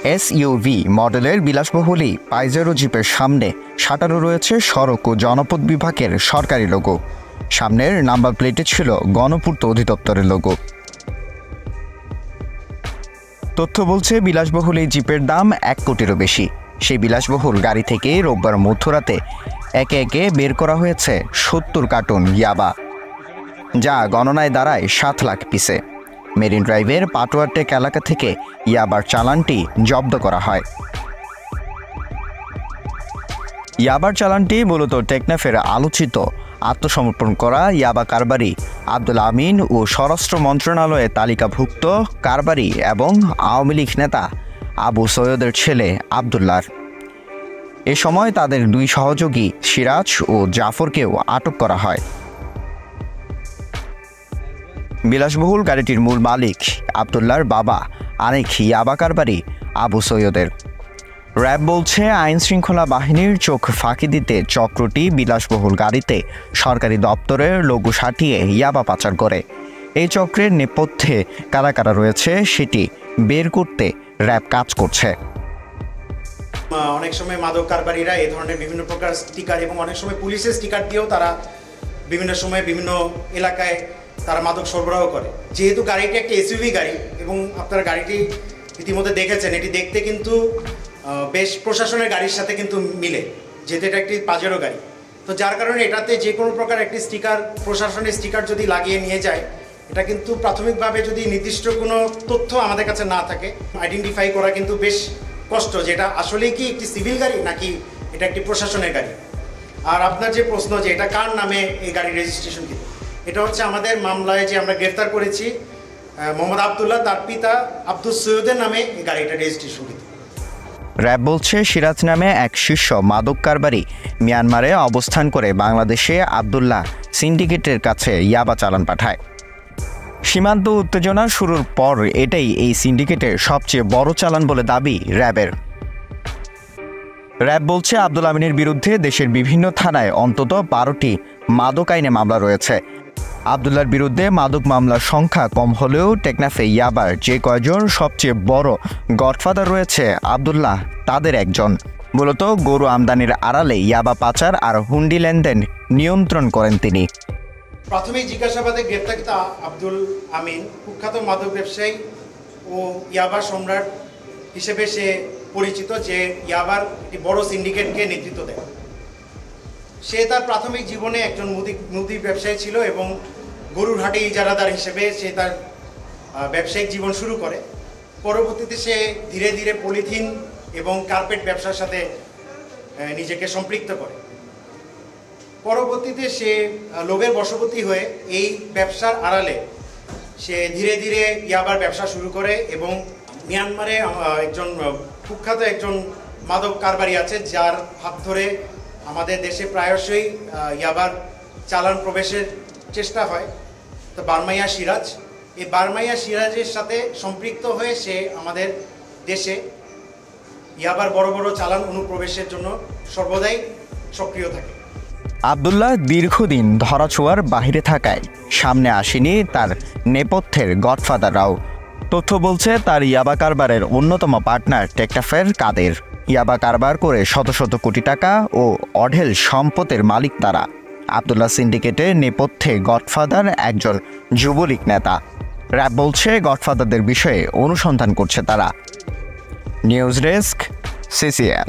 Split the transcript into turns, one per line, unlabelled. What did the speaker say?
SUV মডেলের বিলাসবহুল পাইজেরো জিপের সামনে সাঁটানো রয়েছে সড়ক ও জনপথ বিভাগের সরকারি লোগো। সামনের নাম্বার প্লেটে ছিল গণপূর্ত অধিদপ্তরের লোগো। তথ্য বলছে বিলাসবহুল এই জিপের দাম 1 কোটিরও বেশি। সেই বিলাসবহুল গাড়ি থেকে রোববার মধ্যরাতে একে একে বের করা হয়েছে 70 কার্টন ইয়াবা, যা গণনায় দাঁড়ায় 7 লাখ পিসে। মেরিন ড্রাইভের পাটোয়ারটেক এলাকা থেকে ইয়াবার চালানটি জব্দ করা হয়। ইয়াবার চালানটি মূলত টেকনাফের আলোচিত আত্মসমর্পণ করা ইয়াবা কারবারি আব্দুল আমিন ও স্বরাষ্ট্র মন্ত্রণালয়ে তালিকাভুক্ত কারবারি এবং আওয়ামী লীগ নেতা আবু সৈয়দের ছেলে আবদুল্লাহর। এ সময় তাদের 2 সহযোগী সিরাজ ও জাফরকেও আটক করা হয়। বিলাসবহুল গাড়িটির মূল মালিক আবদুল্লাহর বাবা আরেক ইয়াবা কারবারি আবু সৈয়দের। র্যাব বলছে আইন শৃঙ্খলা বাহিনীর চোখ ফাঁকি দিতে চক্রটি বিলাসবহুল গাড়িতে সরকারি দপ্তরের লোগো সাটিয়ে ইয়াবা পাচার করে। এই চক্রের নেপথ্যে কারা কারা রয়েছে সেটি বের করতে র্যাব কাজ করছে।
অনেক সময় মাদক কারবারিরা এই ধরনের বিভিন্ন প্রকার স্টিকার এবং অনেক সময় পুলিশের স্টিকার দিয়েও তারা বিভিন্ন সময় বিভিন্ন এলাকায় তারা মাদক সরবরাহ করে। যেহেতু গাড়িটি একটা এসইউভি গাড়ি এবং আপনারা গাড়িটি ইতিমধ্যে দেখেছেন, এটি দেখতে কিন্তু বেশ প্রশাসনের গাড়ির সাথে কিন্তু মিলে, যেহেতু এটা একটি পাজেরো গাড়ি। তো যার কারণে এটাতে যে কোনো প্রকার একটি স্টিকার, প্রশাসনের স্টিকার যদি লাগিয়ে নিয়ে যায়, এটা কিন্তু প্রাথমিকভাবে যদি নির্দিষ্ট কোনো তথ্য আমাদের কাছে না থাকে, আইডেন্টিফাই করা কিন্তু বেশ কষ্ট যে এটা আসলেই কি একটি সিভিল গাড়ি নাকি এটা একটি প্রশাসনের গাড়ি। আর আপনার যে প্রশ্ন যে এটা কার নামে এই গাড়ির রেজিস্ট্রেশন কি, এটা হচ্ছে আমাদের মামলায় যে আমরা গ্রেফতার করেছি মোহাম্মদ আবদুল্লাহ, তার পিতা আব্দুল সৈয়দের নামে এই গাড়িটা রেজিস্ট্রেশন কি।
র্যাব বলছে সিরাজ নামে এক শীর্ষ মাদক কারবারি মিয়ানমারে অবস্থান করে বাংলাদেশে আবদুল্লাহ সিন্ডিকেটের কাছে ইয়াবা চালান পাঠায়। সীমান্ত উত্তেজনা শুরুর পর এটাই এই সিন্ডিকেটের সবচেয়ে বড় চালান বলে দাবি র্যাবের। র্যাব বলছে আব্দুল আমিনের বিরুদ্ধে দেশের বিভিন্ন থানায় অন্তত 12টি মাদক আইনে মামলা রয়েছে। আবদুল্লাহর বিরুদ্ধে মাদক মামলার সংখ্যা কম হলেও টেকনাফে ইয়াবার যে কয়জন সবচেয়ে বড় গডফাদার রয়েছে আবদুল্লাহ তাদের একজন। মূলত গরু আমদানির আড়ালে ইয়াবা পাচার আর হুন্ডি লেনদেন নিয়ন্ত্রণ করেন তিনি।
প্রাথমিক জিজ্ঞাসাবাদে গ্রেপ্তারকৃত আব্দুল আমিন কুখ্যাত মাদক ব্যবসায়ী ও ইয়াবা সম্রাট হিসেবে সে পরিচিত, যে ইয়াবার একটি বড় সিন্ডিকেটকে নেতৃত্ব দেয়। সে তার প্রাথমিক জীবনে একজন মুদি ব্যবসায়ী ছিল এবং গরুর হাটে ইজারাদার হিসেবে সে তার ব্যবসায়িক জীবন শুরু করে। পরবর্তীতে সে ধীরে ধীরে পলিথিন এবং কার্পেট ব্যবসার সাথে নিজেকে সম্পৃক্ত করে। পরবর্তীতে সে লোভের বশবর্তী হয়ে এই ব্যবসার আড়ালে সে ধীরে ধীরে ইয়াবার ব্যবসা শুরু করে এবং মিয়ানমারে একজন কুখ্যাত একজন মাদক কারবারি আছে যার হাত ধরে আমাদের দেশে প্রায়শই ইয়াবার চালান প্রবেশের চেষ্টা হয়। তো বারমাইয়া সিরাজ, এই বারমাইয়া সিরাজের সাথে সম্পৃক্ত হয়ে সে আমাদের দেশে ইয়াবার বড় বড় চালান অনুপ্রবেশের জন্য সর্বদাই সক্রিয় থাকে।
আবদুল্লাহ দীর্ঘদিন ধরাছোঁয়ার বাহিরে থাকায় সামনে আসেনি তার নেপথ্যের গডফাদাররাও। তথ্য বলছে তার ইয়াবা কারবারের অন্যতম পার্টনার টেকনাফের কাদের। ইয়াবা কারবার করে শত শত কোটি টাকা ও অঢেল সম্পদের মালিক তারা। আবদুল্লাহ সিন্ডিকেটের নেপথ্যে গডফাদার একজন যুবলীগ নেতা। র্যাব বলছে গডফাদারদের বিষয়ে অনুসন্ধান করছে তারা। News desk, CCN.